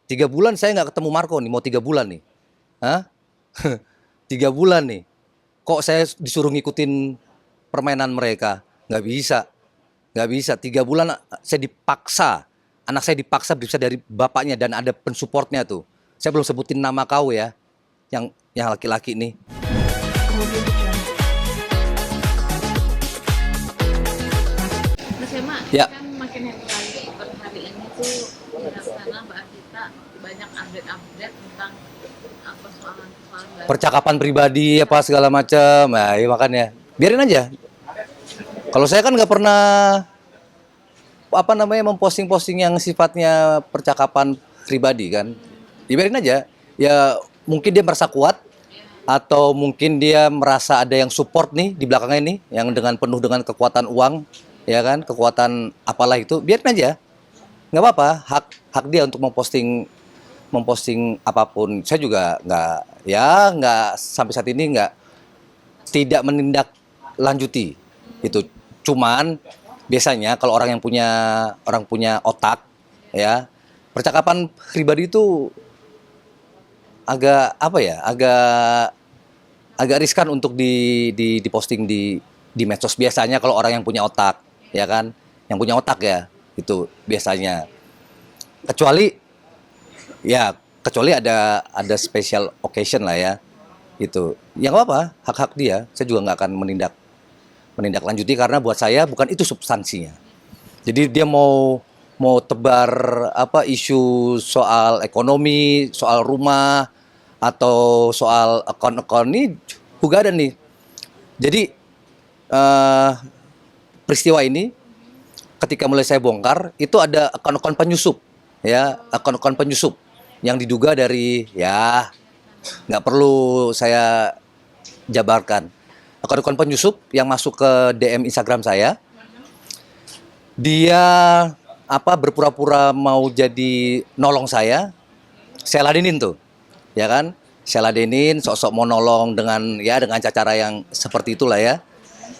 3 bulan saya nggak ketemu Marco nih, mau 3 bulan nih. Hah? 3 bulan nih. Kok saya disuruh ngikutin permainan mereka? Nggak bisa, nggak bisa. 3 bulan saya dipaksa, anak saya dipaksa bisa dari bapaknya dan ada pensupportnya tuh. Saya belum sebutin nama kau ya, yang laki-laki nih. Mas Yama, Ya, kan makin hari per hari ini tuh di sana Mbak Kita banyak update-update tentang persoalan-persoalan baru. percakapan pribadi apa segala macam. Nah, ya makanya biarin aja. Kalau saya kan nggak pernah memposting-posting yang sifatnya percakapan pribadi kan. Dibiarin aja. Ya mungkin dia merasa kuat atau mungkin dia merasa ada yang support nih di belakangnya nih yang dengan penuh dengan kekuatan uang, ya kan, kekuatan apalah itu, biarin aja. Nggak apa-apa, hak dia untuk memposting memposting apapun. Saya juga nggak sampai saat ini nggak tidak menindaklanjuti itu. Cuman biasanya kalau orang punya otak ya, percakapan pribadi itu agak apa ya, agak riskan untuk diposting di medsos biasanya kalau orang yang punya otak, ya kan, yang punya otak ya itu biasanya. Kecuali kecuali ada special occasion lah ya, itu yang apa, hak-hak dia. Saya juga nggak akan menindaklanjuti karena buat saya bukan itu substansinya. Jadi dia mau tebar apa isu soal ekonomi, soal rumah atau soal akun-akun ini juga ada nih. Jadi eh, peristiwa ini ketika mulai saya bongkar itu ada akun-akun penyusup, ya, akun-akun penyusup yang diduga dari, ya, nggak perlu saya jabarkan, akun-akun penyusup yang masuk ke DM Instagram saya. Dia berpura-pura mau jadi nolong saya ladenin tuh, ya kan, saya ladenin, sok-sok mau nolong dengan cara yang seperti itulah ya.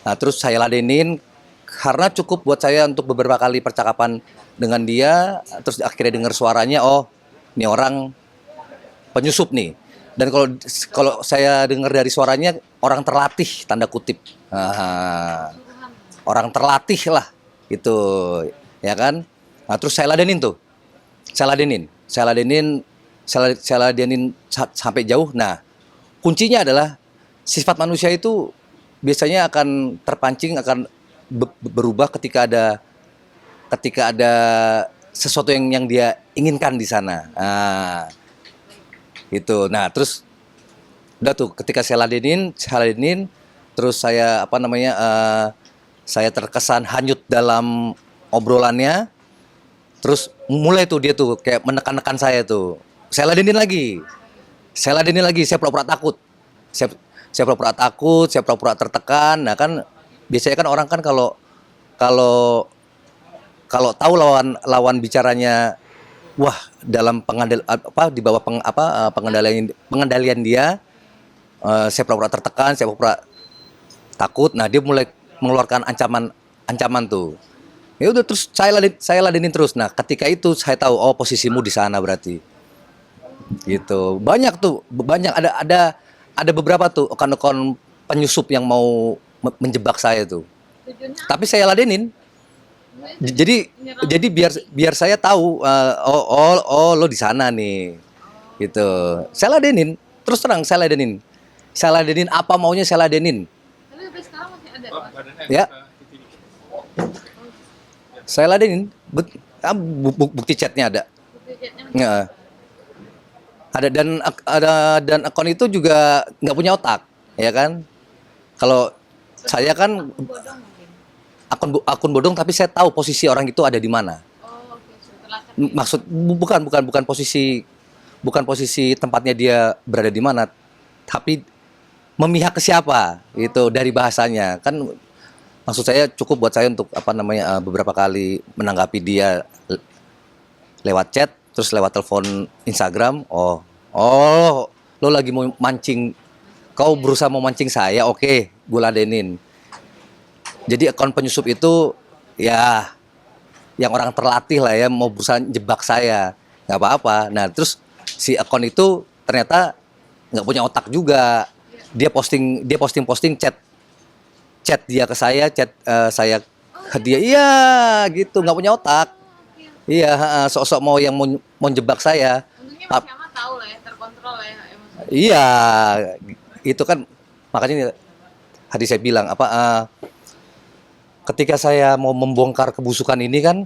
Nah terus saya ladenin karena cukup buat saya untuk beberapa kali percakapan dengan dia, terus akhirnya dengar suaranya, oh ini orang penyusup nih. Dan kalau saya dengar dari suaranya orang terlatih tanda kutip. Orang terlatih lah itu, ya kan. Nah terus saya ladenin tuh, saya ladenin sampai jauh. Nah kuncinya adalah sifat manusia itu biasanya akan terpancing, akan berubah ketika ada sesuatu yang dia inginkan di sana. Nah, itu. Nah, terus udah tuh ketika saya ladenin, terus saya terkesan hanyut dalam obrolannya. Terus mulai tuh dia tuh kayak menekan-nekan saya tuh. Saya ladenin lagi, saya pura-pura takut. Saya pura-pura takut, saya pura-pura tertekan. Nah kan biasanya kan orang kan kalau kalau kalau tahu lawan bicaranya, wah dalam di bawah pengendalian dia, saya pura-pura tertekan, saya pura-pura takut. Nah dia mulai mengeluarkan ancaman tuh. Ya udah terus saya ladenin terus. Nah ketika itu saya tahu, oh posisimu di sana berarti. Gitu. Banyak tuh, ada beberapa tuh akun-akun penyusup yang mau menjebak saya tuh. Tujuannya Tapi saya ladenin. Jadi menyerang jadi biar saya tahu, oh lo di sana nih. Gitu. Saya ladenin, terus terang saya ladenin. Saya ladenin apa maunya saya ladenin. tapi sampai sekarang masih ada Mas. Ya, saya ladenin. Bukti chatnya ada. Bukti chatnya masih Ya, dan akun itu juga nggak punya otak, ya kan? Kalau saya kan bodong mungkin. akun bodong, tapi saya tahu posisi orang itu ada di mana. Oh, oke, setelah Maksud bukan posisi tempatnya dia berada di mana, tapi memihak ke siapa itu dari bahasanya kan. Maksud saya cukup buat saya untuk beberapa kali menanggapi dia lewat chat, terus lewat telepon Instagram. Oh lo lagi mau mancing, kau berusaha mau mancing saya, oke, gue ladenin. Jadi akun penyusup itu ya yang orang terlatih lah ya, mau berusaha jebak saya. nggak apa-apa. Nah terus si akun itu ternyata nggak punya otak juga. Dia posting chat dia ke saya, chat saya ke dia. Iya gitu, nggak punya otak. Iya, sok-sok mau jebak saya. Untungnya Mas Tap- Yama tahu lah ya, terkontrol lah ya emosinya. iya, itu kan makanya tadi saya bilang apa ketika saya mau membongkar kebusukan ini kan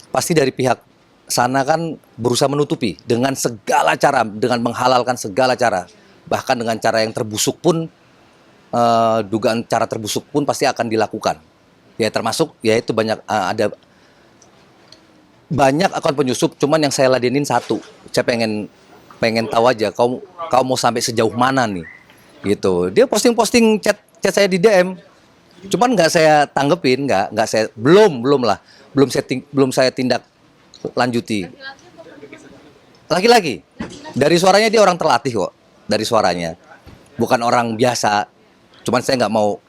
pasti dari pihak sana kan berusaha menutupi dengan segala cara, dengan menghalalkan segala cara, bahkan dengan cara yang terbusuk pun dugaan cara terbusuk pun pasti akan dilakukan. Ya termasuk ya itu ada banyak akun penyusup, cuman yang saya ladenin satu. Saya pengen tahu aja kau mau sampai sejauh mana nih, gitu. Dia posting chat saya di DM, cuman nggak saya tanggepin, nggak saya belum lah, belum saya tindak lanjuti. Laki-laki atau perempuan? Laki-laki, dari suaranya dia orang terlatih kok, dari suaranya, bukan orang biasa. Cuman saya nggak mau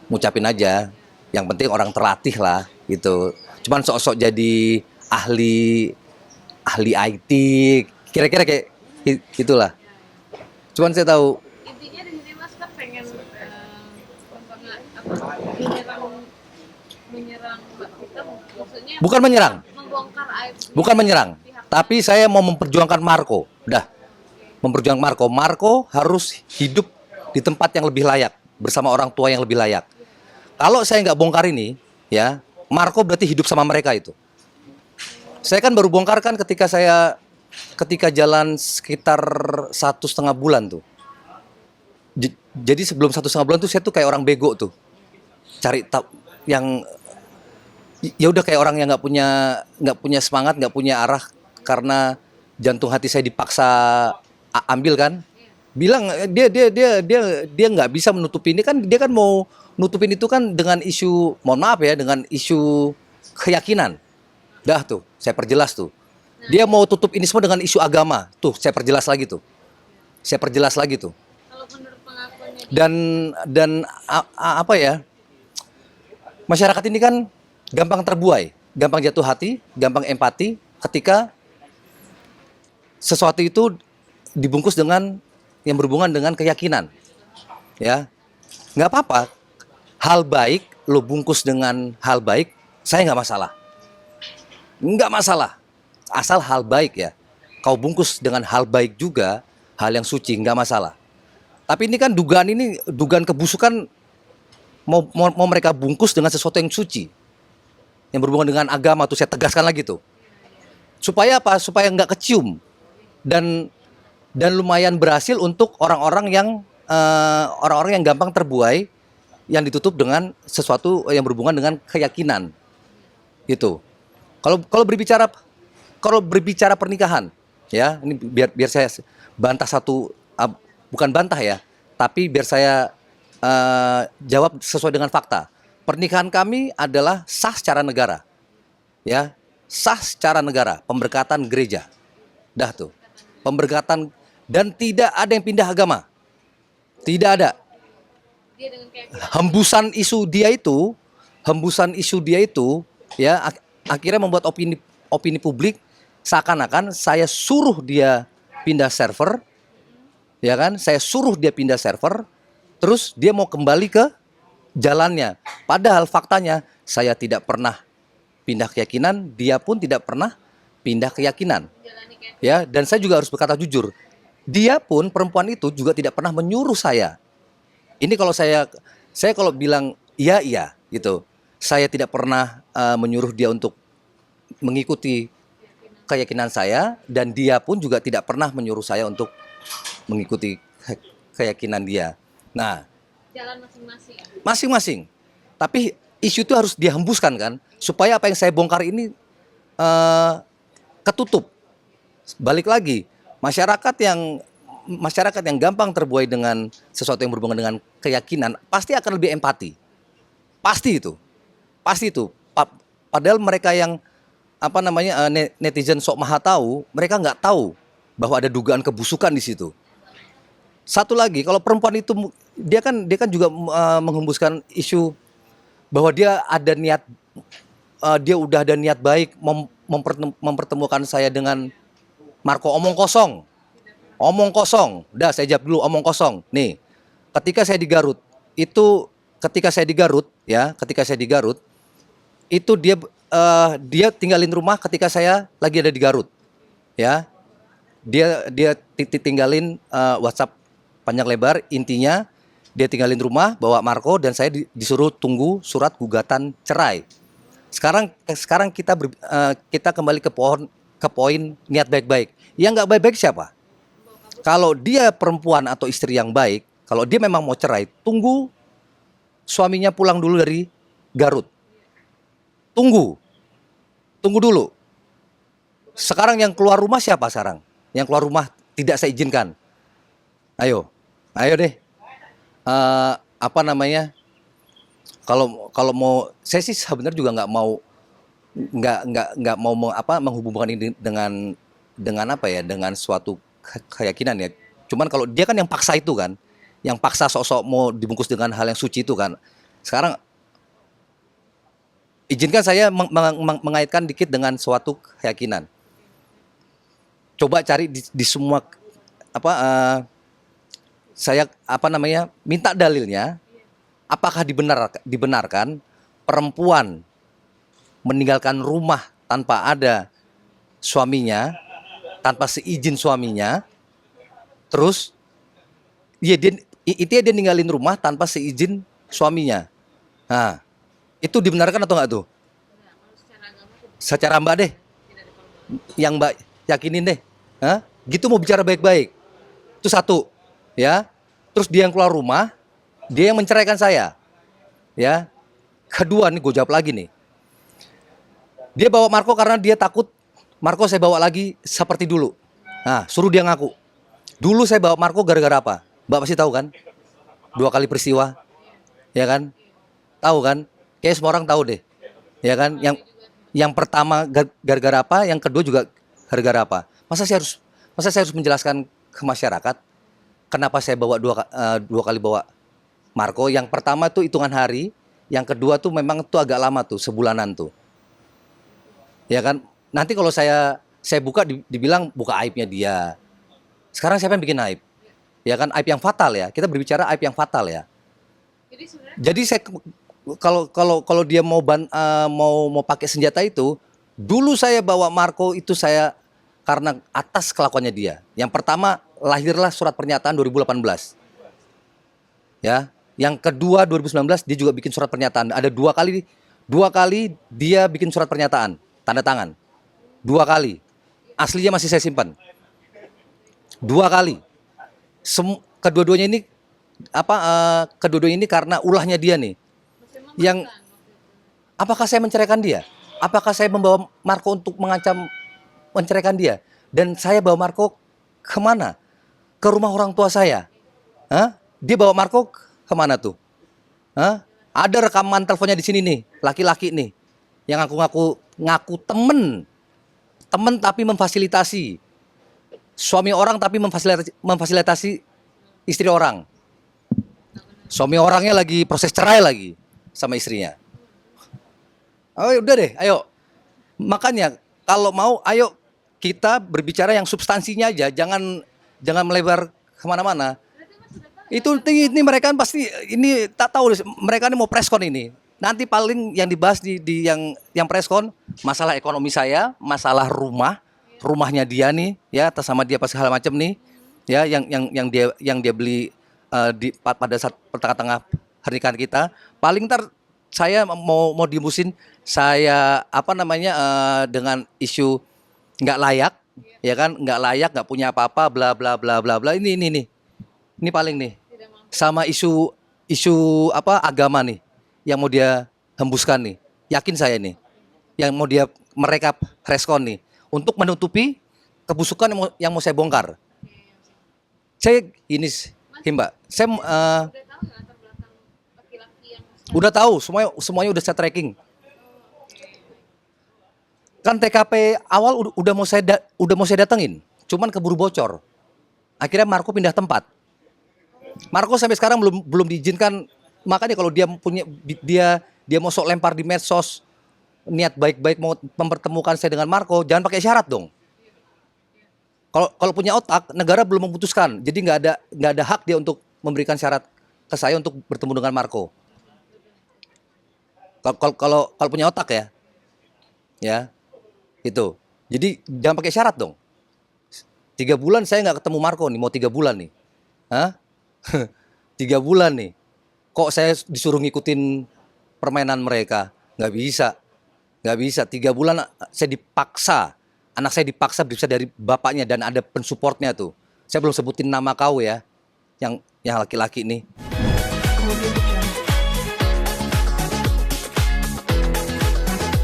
ngucapin aja, yang penting orang terlatih lah, gitu. Cuman sok-sok jadi ahli ahli IT, kira-kira kayak gitulah. Cuman saya tahu Intinya di sini Mas kan pengen menyerang menyerang Mbak Vita, maksudnya bukan menyerang, membongkar aib bukan menyerang, pihak. tapi saya mau memperjuangkan Marco. Udah, memperjuangkan Marco. Marco harus hidup di tempat yang lebih layak, bersama orang tua yang lebih layak. Kalau saya nggak bongkar ini, ya, Marco berarti hidup sama mereka itu. Saya kan baru bongkar kan ketika jalan sekitar 1,5 bulan tuh. Jadi sebelum 1,5 bulan tuh saya tuh kayak orang bego tuh, cari yang ya udah kayak orang yang nggak punya semangat, nggak punya arah karena jantung hati saya dipaksa ambil kan. Bilang dia nggak bisa menutupi ini kan, dia kan mau nutupin itu kan dengan isu, mohon maaf ya, dengan isu keyakinan. Dah tuh, saya perjelas tuh. Dia mau tutup ini semua dengan isu agama. Tuh, saya perjelas lagi tuh. Saya perjelas lagi tuh. Kalau menurut pengakuannya dia, Dan apa ya? Masyarakat ini kan gampang terbuai, gampang jatuh hati, gampang empati ketika sesuatu itu dibungkus dengan yang berhubungan dengan keyakinan. Ya. Nggak apa-apa. Hal baik lo bungkus dengan hal baik, saya nggak masalah. Nggak masalah. Asal hal baik ya. Kau bungkus dengan hal baik juga, hal yang suci, nggak masalah. Tapi ini kan dugaan kebusukan mau mereka bungkus dengan sesuatu yang suci. Yang berhubungan dengan agama tuh saya tegaskan lagi tuh. Supaya apa? Supaya nggak kecium. Dan lumayan berhasil untuk orang-orang yang gampang terbuai, yang ditutup dengan sesuatu yang berhubungan dengan keyakinan. Gitu. Kalau berbicara pernikahan, ya, ini biar saya bantah bukan bantah ya, tapi biar saya jawab sesuai dengan fakta. Pernikahan kami adalah sah secara negara, ya, sah secara negara, pemberkatan gereja, dah tuh, pemberkatan, dan tidak ada yang pindah agama, tidak ada. dia dengan keyakinan Hembusan isu dia itu, ya, akhirnya membuat opini publik seakan-akan saya suruh dia pindah server, ya kan? Saya suruh dia pindah server, terus dia mau kembali ke jalannya. Padahal faktanya saya tidak pernah pindah keyakinan, dia pun tidak pernah pindah keyakinan. menjalani keyakinan. Ya, dan saya juga harus berkata jujur. Dia pun, perempuan itu juga tidak pernah menyuruh saya. Ini saya kalau bilang iya gitu. Saya tidak pernah menyuruh dia untuk mengikuti keyakinan saya, dan dia pun juga tidak pernah menyuruh saya untuk mengikuti keyakinan dia. Nah, Jalan masing-masing. masing-masing. Tapi isu itu harus dihembuskan kan, supaya apa yang saya bongkar ini ketutup. Balik lagi, masyarakat yang gampang terbuai dengan sesuatu yang berhubungan dengan keyakinan pasti akan lebih empati. Pasti itu. Padahal mereka yang netizen sok maha tahu, mereka nggak tahu bahwa ada dugaan kebusukan di situ. Satu lagi, kalau perempuan itu dia kan juga menghembuskan isu bahwa dia udah ada niat baik mempertemukan saya dengan Marco omong kosong. Omong kosong. Udah saya jawab dulu omong kosong. Nih, ketika saya di Garut, itu ketika saya di Garut ya, ketika saya di Garut, itu dia tinggalin rumah ketika saya lagi ada di Garut. Ya. Dia tinggalin WhatsApp panjang lebar, intinya dia tinggalin rumah bawa Marco dan saya disuruh tunggu surat gugatan cerai. Sekarang kita kembali ke poin niat baik-baik. Yang nggak baik-baik siapa? Kalau dia perempuan atau istri yang baik, kalau dia memang mau cerai, tunggu suaminya pulang dulu dari Garut. Tunggu dulu. Sekarang yang keluar rumah siapa sekarang? Yang keluar rumah tidak saya izinkan. Ayo deh. Apa namanya? Kalau mau, saya sih sebenarnya juga nggak mau menghubungkan ini dengan apa ya, dengan suatu keyakinan ya. Cuman kalau dia kan yang paksa itu kan, yang paksa sok-sok mau dibungkus dengan hal yang suci itu kan. Sekarang izinkan saya mengaitkan dikit dengan suatu keyakinan. Coba cari di semua saya minta dalilnya, apakah dibenarkan perempuan meninggalkan rumah tanpa ada suaminya, tanpa seizin suaminya, terus dia ninggalin rumah tanpa seizin suaminya. Nah, itu dibenarkan atau enggak tuh? Secara Mbak deh, yang Mbak yakinin deh. Hah? Gitu mau bicara baik-baik. Itu satu, ya. Terus dia yang keluar rumah, dia yang menceraikan saya. Ya. Kedua nih gue jawab lagi nih. Dia bawa Marco karena dia takut Marco saya bawa lagi seperti dulu. Nah, suruh dia ngaku. Dulu saya bawa Marco gara-gara apa? Mbak pasti tahu kan? 2 kali peristiwa. Ya kan? Tahu kan? Kayaknya semua orang tahu deh. Ya kan? Yang pertama gara-gara apa, yang kedua juga gara-gara apa. Masa saya harus menjelaskan ke masyarakat kenapa saya bawa dua kali bawa Marco. Yang pertama tuh hitungan hari, yang kedua tuh memang tuh agak lama tuh, sebulanan tuh. Ya kan? Nanti kalau saya buka dibilang buka aibnya dia. Sekarang siapa yang bikin aib? Ya kan, aib yang fatal ya. Kita berbicara aib yang fatal ya. Jadi saya kalau dia mau pakai senjata itu, dulu saya bawa Marco itu saya karena atas kelakuannya dia. Yang pertama lahirlah surat pernyataan 2018. Ya, yang kedua 2019 dia juga bikin surat pernyataan. Ada dua kali dia bikin surat pernyataan, tanda tangan. 2 kali. Aslinya masih saya simpan. 2 kali. Kedua-duanya ini karena ulahnya dia nih. Yang apakah saya menceraikan dia? Apakah saya membawa Marco untuk menceraikan dia? Dan saya bawa Marco kemana? Ke rumah orang tua saya. Hah? Dia bawa Marco kemana tuh? Hah? Ada rekaman teleponnya di sini nih, laki-laki nih, yang ngaku temen tapi memfasilitasi suami orang, tapi memfasilitasi istri orang. Suami orangnya lagi proses cerai lagi sama istrinya. Oh udah deh, ayo. Makanya kalau mau, ayo kita berbicara yang substansinya aja, jangan melebar kemana-mana. Itu ini mereka pasti ini tak tahu, mereka ini mau preskon ini. Nanti paling yang dibahas di yang preskon masalah ekonomi saya, masalah rumahnya dia nih, ya atas sama dia pas segala macam nih, ya yang dia beli pada saat tengah-tengah pernikahan kita. Paling ntar saya mau dimusin saya dengan isu nggak layak, ya kan, nggak layak, nggak punya apa-apa, bla bla bla bla bla. Ini paling nih, sama isu agama nih yang mau dia hembuskan nih, yakin saya nih, yang mau mereka respon nih untuk menutupi kebusukan yang mau saya bongkar. Saya ini Mbak, saya udah tahu semuanya udah saya tracking. Kan TKP awal udah mau saya datengin, cuman keburu bocor. Akhirnya Marco pindah tempat. Marco sampai sekarang belum diizinkan. Makanya kalau dia mau sok lempar di medsos, niat baik-baik mau mempertemukan saya dengan Marco, jangan pakai syarat dong. Kalau kalau punya otak, negara belum memutuskan. Jadi nggak ada hak dia untuk memberikan syarat ke saya untuk bertemu dengan Marco. Kalau punya otak ya itu. Jadi jangan pakai syarat dong. 3 bulan saya nggak ketemu Marco nih, mau 3 bulan nih. Hah? 3 bulan nih. Kok saya disuruh ngikutin permainan mereka? Nggak bisa. Nggak bisa. 3 bulan saya dipaksa. Anak saya dipaksa bisa dari bapaknya dan ada pensupportnya tuh. Saya belum sebutin nama kau ya. Yang laki-laki nih. Audio Jungle.